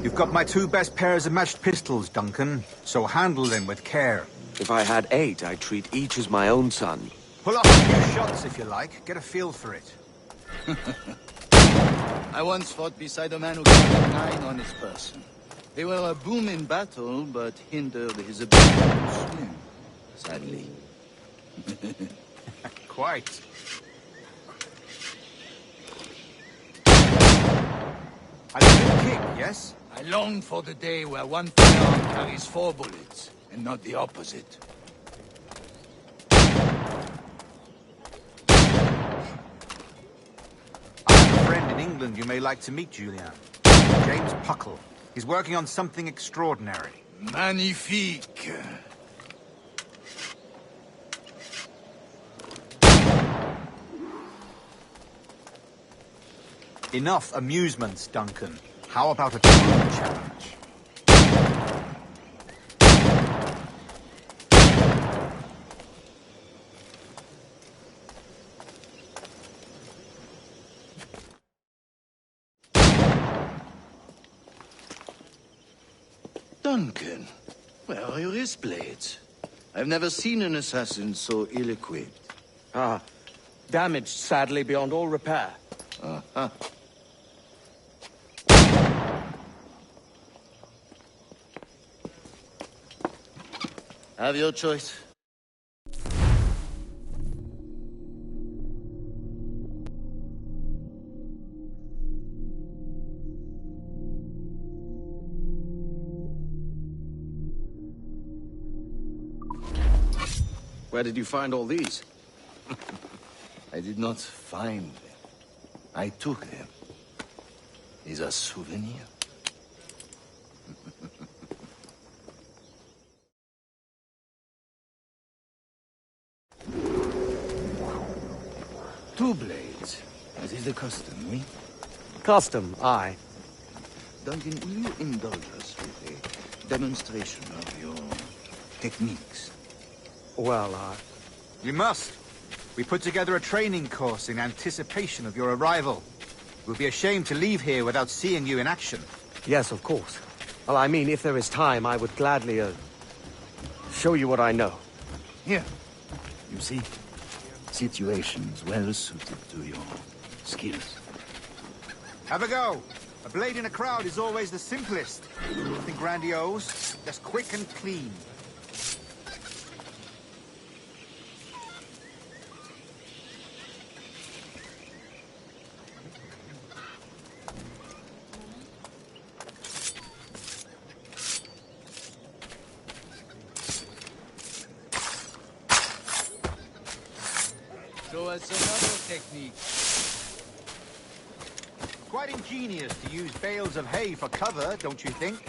You've got my 2 best pairs of matched pistols, Duncan, so handle them with care. If I had 8, I'd treat each as my own son. Pull off a few shots if you like, get a feel for it. I once fought beside a man who carried 9 on his person. They were a boom in battle, but hindered his ability to swim, sadly. Quite. A good kick, yes? I long for the day where one firearm carries 4 bullets, and not the opposite. I have a friend in England you may like to meet, Julian. James Puckle. He's working on something extraordinary. Magnifique! Enough amusements, Duncan. How about a true challenge? Duncan, where are your wrist blades? I've never seen an assassin so ill-equipped. Damaged, sadly, beyond all repair. Uh-huh. Have your choice. Where did you find all these? I did not find them. I took them. Is a souvenir. Two blades. As is the custom, oui? Custom, aye. Duncan, will you indulge us with a demonstration of your techniques? Well, You must. We put together a training course in anticipation of your arrival. We'll be ashamed to leave here without seeing you in action. yes, of course. Well, I mean, if there is time, I would gladly, show you what I know. Here. You see? Situations well suited to your skills. Have a go. A blade in a crowd is always the simplest. Nothing grandiose, just quick and clean. Show us another technique. Quite ingenious to use bales of hay for cover, don't you think?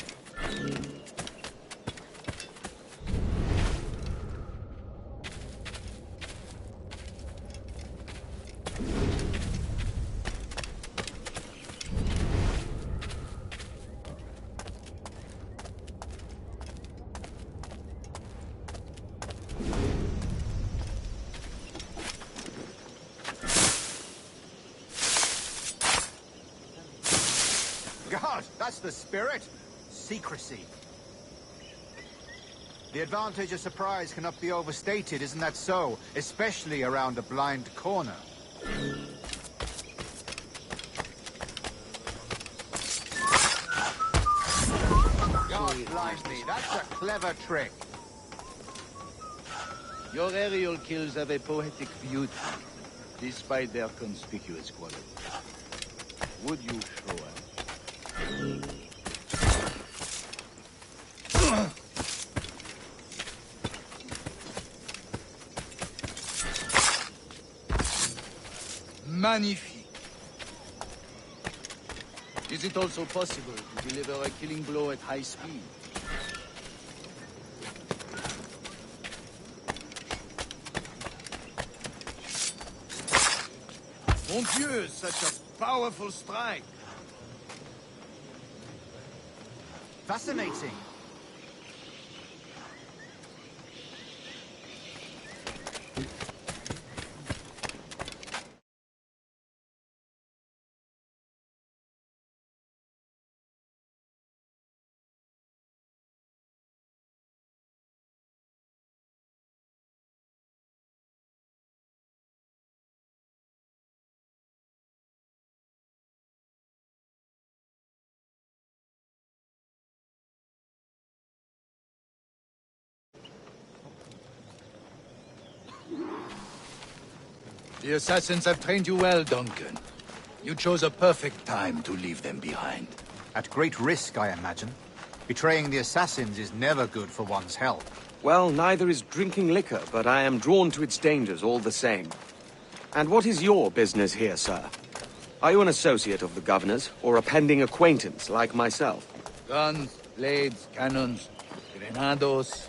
God, that's the spirit. Secrecy. The advantage of surprise cannot be overstated, isn't that so? Especially around a blind corner. God bless me, that's a clever trick. Your aerial kills have a poetic beauty, despite their conspicuous quality. Would you show us? Magnifique. Is it also possible to deliver a killing blow at high speed? Mon Dieu, such a powerful strike. Fascinating. The assassins have trained you well, Duncan. You chose a perfect time to leave them behind. At great risk, I imagine. Betraying the assassins is never good for one's health. Well, neither is drinking liquor, but I am drawn to its dangers all the same. And what is your business here, sir? Are you an associate of the governor's, or a pending acquaintance like myself? Guns, blades, cannons, grenados.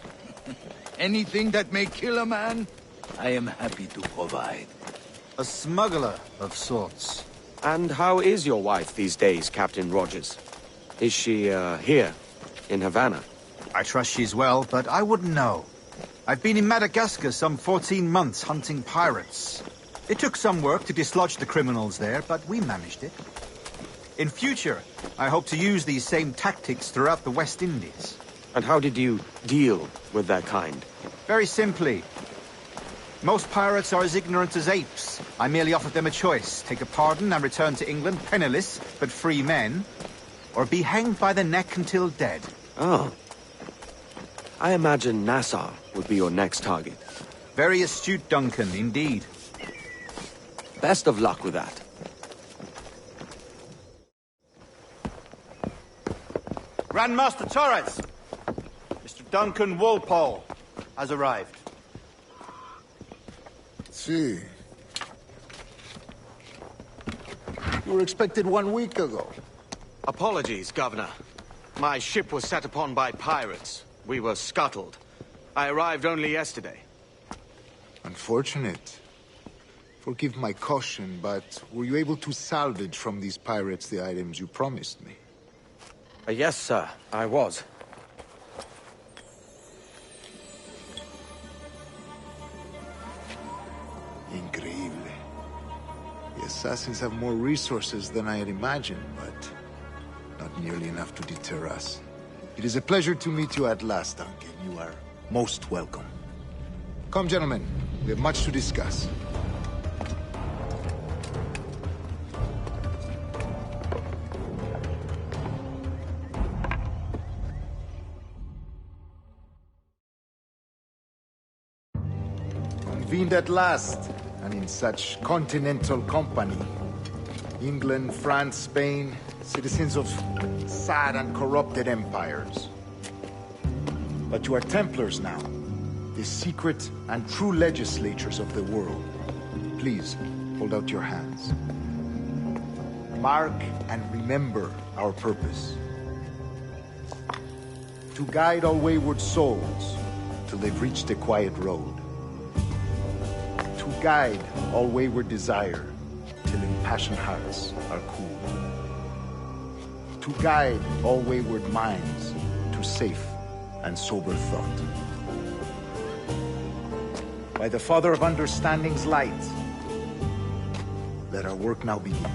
Anything that may kill a man, I am happy to provide. A smuggler of sorts. And how is your wife these days, Captain Rogers? Is she, here, in Havana? I trust she's well, but I wouldn't know. I've been in Madagascar some 14 months hunting pirates. It took some work to dislodge the criminals there, but we managed it. In future, I hope to use these same tactics throughout the West Indies. And how did you deal with that kind? Very simply. Most pirates are as ignorant as apes. I merely offered them a choice. Take a pardon and return to England penniless, but free men. Or be hanged by the neck until dead. Oh. I imagine Nassau would be your next target. Very astute, Duncan, indeed. Best of luck with that. Grandmaster Torres! Mr. Duncan Walpole has arrived. See. You were expected 1 week ago. Apologies, Governor. My ship was set upon by pirates. We were scuttled. I arrived only yesterday. Unfortunate. Forgive my caution, but were you able to salvage from these pirates the items you promised me? Yes, sir, I was. Increíble. The assassins have more resources than I had imagined, but not nearly enough to deter us. It is a pleasure to meet you at last, Duncan. You are most welcome. Come, gentlemen. We have much to discuss. Convened at last, and in such continental company. England, France, Spain, citizens of sad and corrupted empires. But you are Templars now, the secret and true legislators of the world. Please, hold out your hands. Mark and remember our purpose. To guide all wayward souls till they've reached the quiet road. To guide all wayward desire till impassioned hearts are cooled. To guide all wayward minds to safe and sober thought. By the Father of Understanding's light, let our work now begin.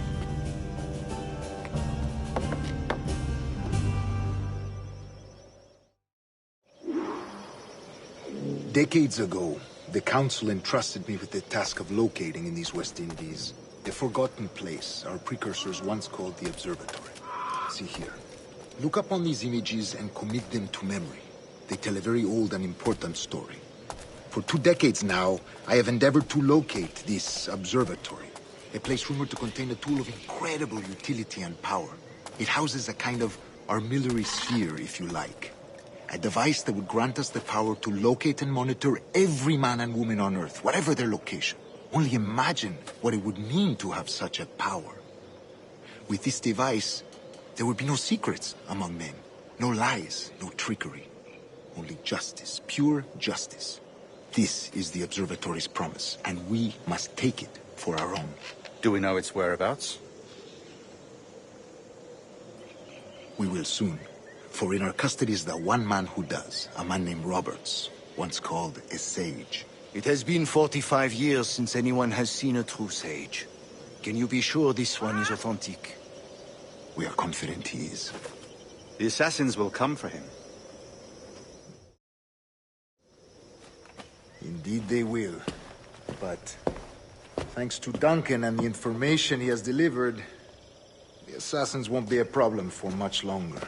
Decades ago, the Council entrusted me with the task of locating in these West Indies a forgotten place our precursors once called the Observatory. See here. Look up on these images and commit them to memory. They tell a very old and important story. For 2 decades now, I have endeavored to locate this observatory, a place rumored to contain a tool of incredible utility and power. It houses a kind of armillary sphere, if you like. A device that would grant us the power to locate and monitor every man and woman on Earth, whatever their location. Only imagine what it would mean to have such a power. With this device, there would be no secrets among men, no lies, no trickery. Only justice, pure justice. This is the observatory's promise, and we must take it for our own. Do we know its whereabouts? We will soon. For in our custody is the one man who does, a man named Roberts, once called a sage. It has been 45 years since anyone has seen a true sage. Can you be sure this one is authentic? We are confident he is. The assassins will come for him. Indeed they will. But thanks to Duncan and the information he has delivered, the assassins won't be a problem for much longer.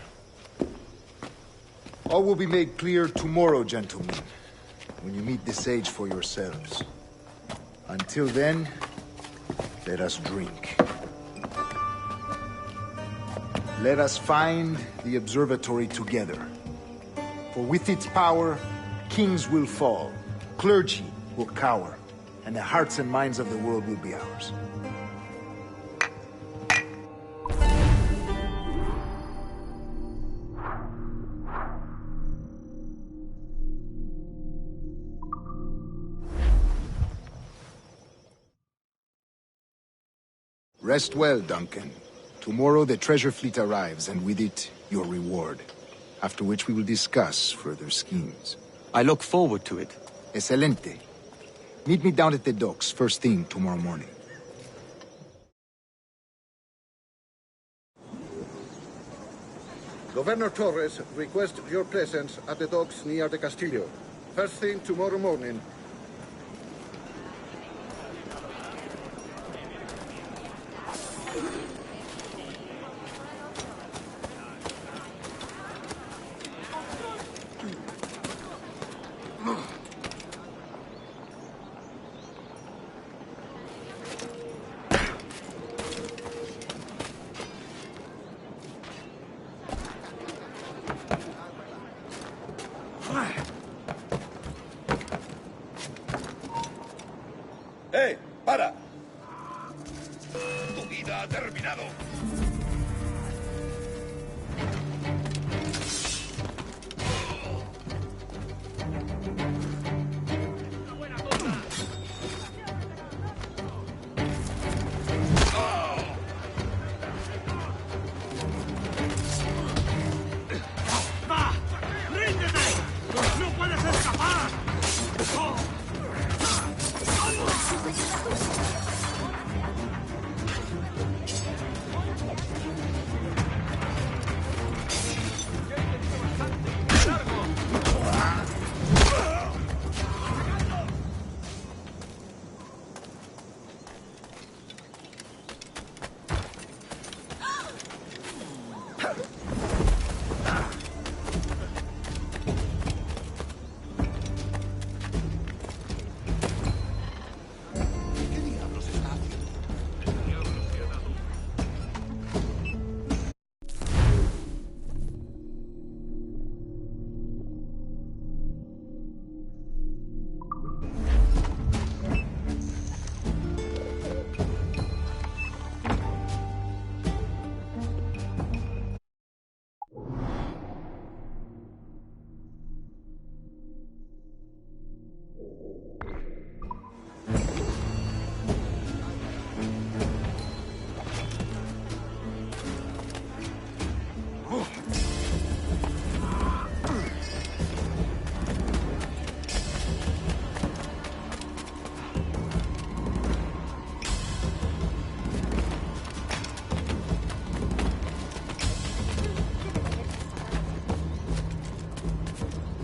All will be made clear tomorrow, gentlemen, when you meet the sage for yourselves. Until then, Let us drink. Let us find the observatory together. For with its power, kings will fall, clergy will cower, and the hearts and minds of the world will be ours. Rest well, Duncan. Tomorrow the treasure fleet arrives, and with it, your reward. After which we will discuss further schemes. I look forward to it. Excelente. Meet me down at the docks first thing tomorrow morning. Governor Torres requests your presence at the docks near the Castillo. First thing tomorrow morning. ¡Eh! ¡Para! Tu vida ha terminado.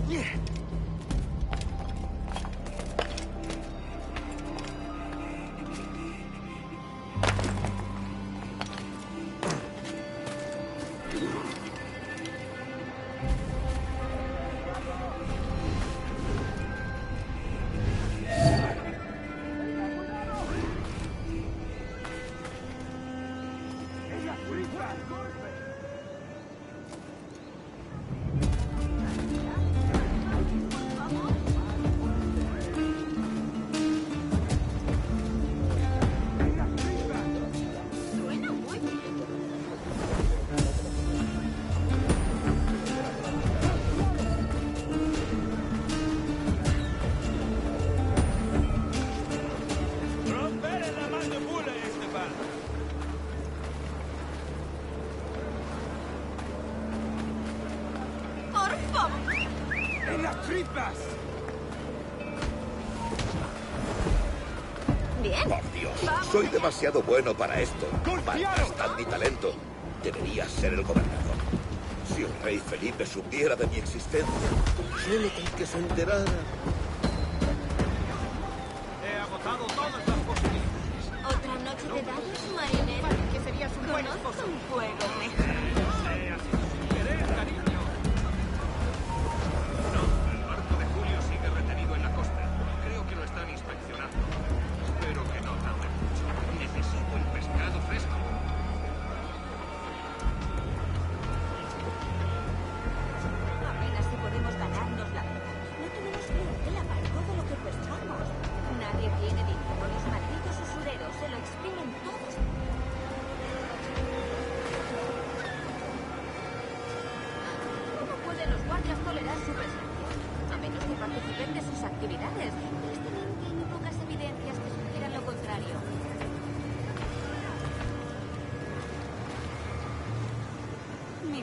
Bien. Por Dios, soy demasiado bueno para esto. Malgastar mi talento. Debería ser el gobernador. Si el rey Felipe supiera de mi existencia, solo con que se enterara. He agotado todas las posibilidades. Otra noche de dados, marinero. Que serías un buen Conozco esposo. un juego mejor. Ha sido sin querer, cariño. No, el barco de Julio sigue retenido en la costa. Creo que lo están inspeccionando. Espero que no tarde mucho. Necesito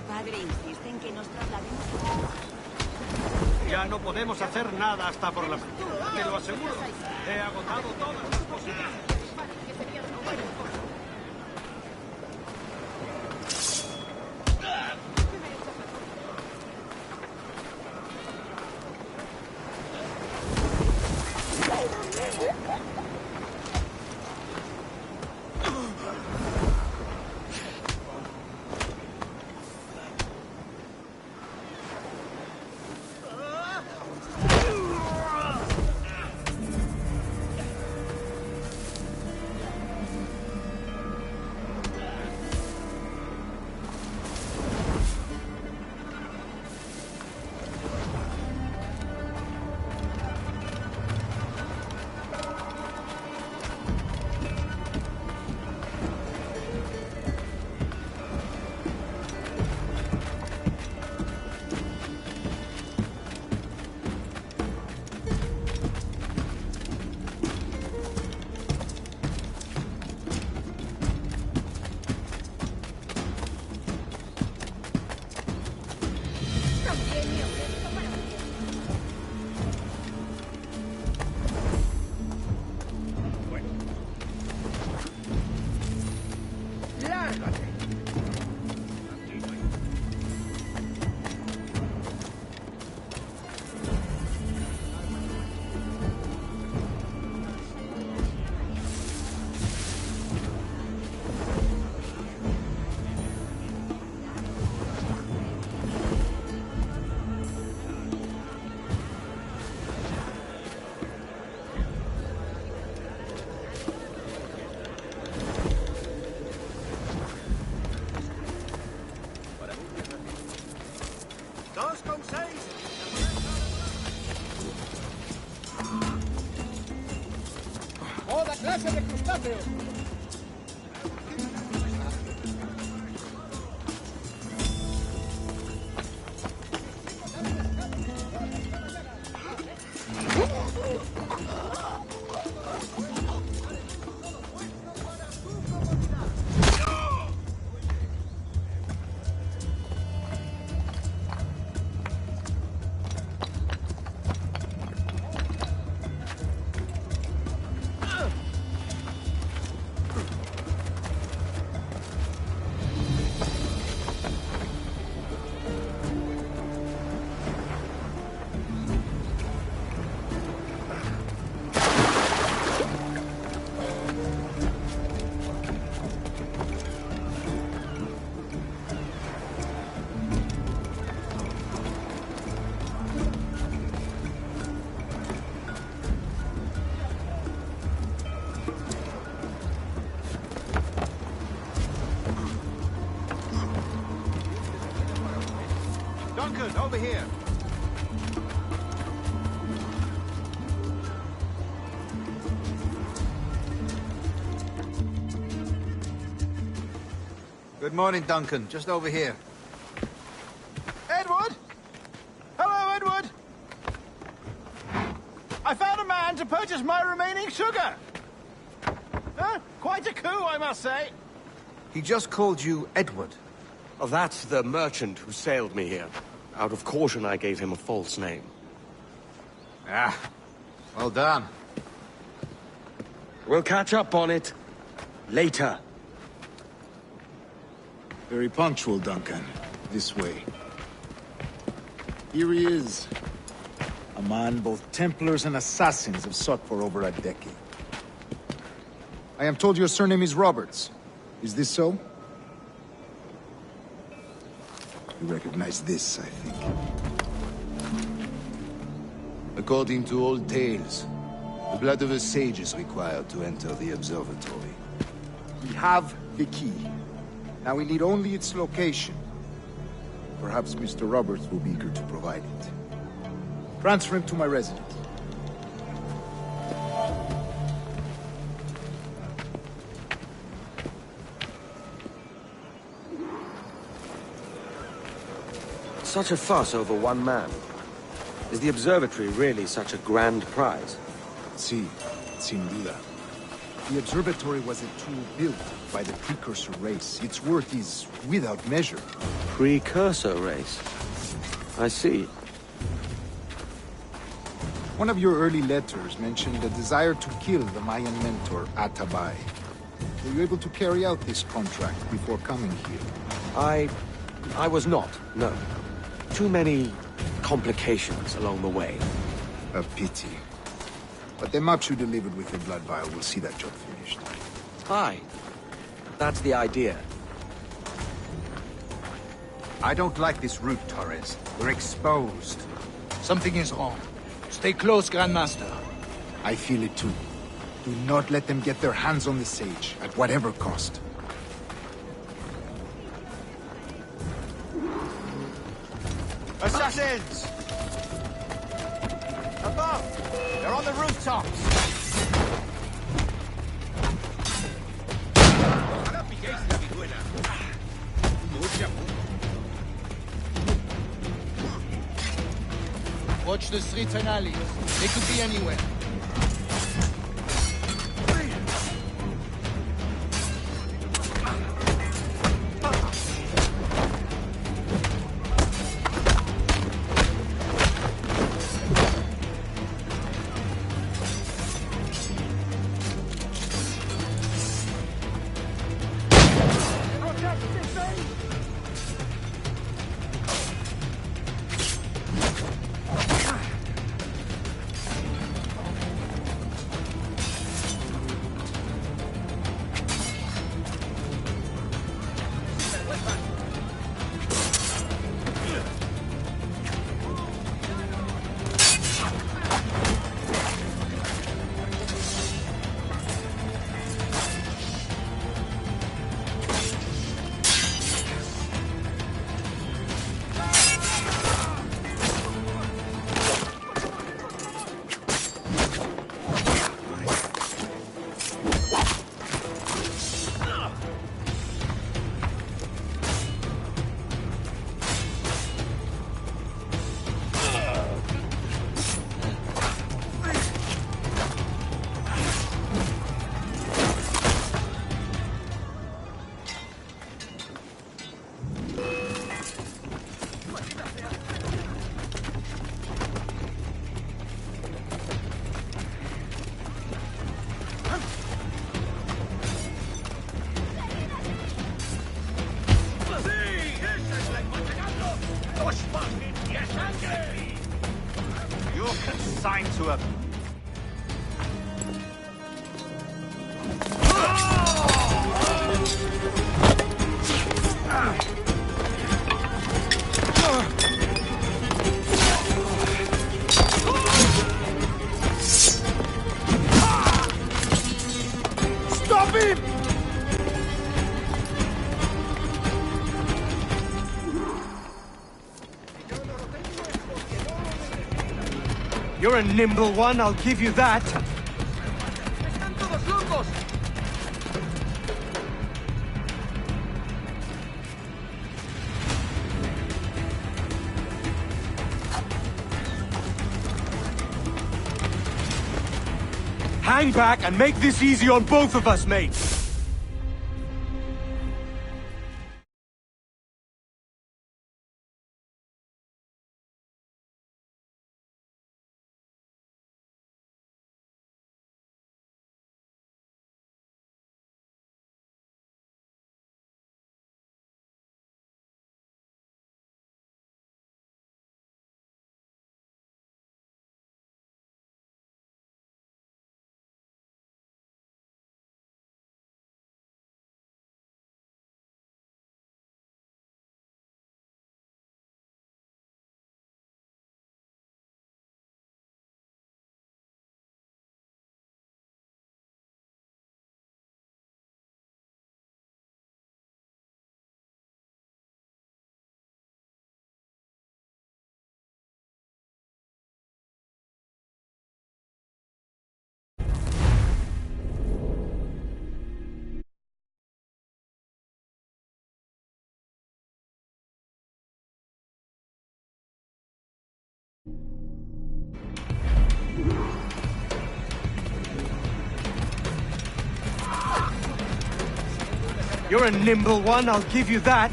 Padre insiste en que nos traslademos. Ya no podemos hacer nada hasta por la mañana, te lo aseguro. He agotado todas las posibilidades. ¡Toda clase de crustáceos! Duncan, over here. Good morning, Duncan. Just over here. Edward? Hello, Edward! I found a man to purchase my remaining sugar! Huh? Quite a coup, I must say. He just called you Edward. Oh, that's the merchant who sailed me here. Out of caution, I gave him a false name. Ah, well done. We'll catch up on it later. Very punctual, Duncan. This way. Here he is. A man both Templars and Assassins have sought for over a decade. I am told your surname is Roberts. Is this so? You recognize this, I think. According to old tales, the blood of a sage is required to enter the observatory. We have the key. Now we need only its location. Perhaps Mr. Roberts will be eager to provide it. Transfer him to my residence. Such a fuss over one man. Is the observatory really such a grand prize? Sí, sin duda. The observatory was a tool built by the precursor race. Its worth is without measure. Precursor race. I see. One of your early letters mentioned a desire to kill the Mayan mentor, Atabay. Were you able to carry out this contract before coming here? I was not, no. Too many complications along the way. A pity. But the maps you delivered with the blood vial will see that job finished. Aye. That's the idea. I don't like this route, Torres. We're exposed. Something is wrong. Stay close, Grandmaster. I feel it too. Do not let them get their hands on the sage, at whatever cost. Assassins! Above! They're on the rooftops! Watch the streets and alleys. They could be anywhere. You're consigned to a... Stop him! You're a nimble one, I'll give you that. Hang back and make this easy on both of us, mate. You're a nimble one, I'll give you that.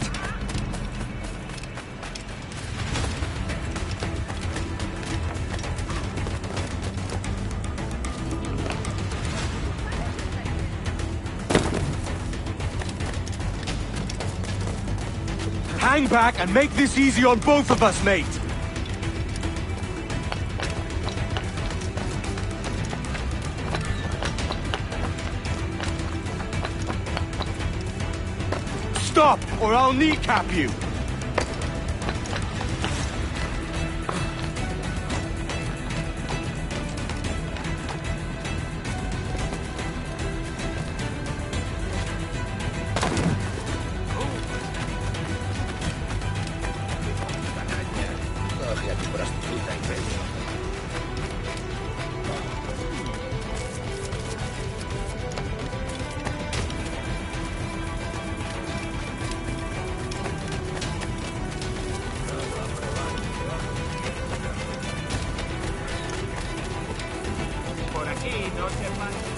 Hang back and make this easy on both of us, mate. Stop, or I'll kneecap you! Coge a tu prostituta y vete. Por aquí no se pasa.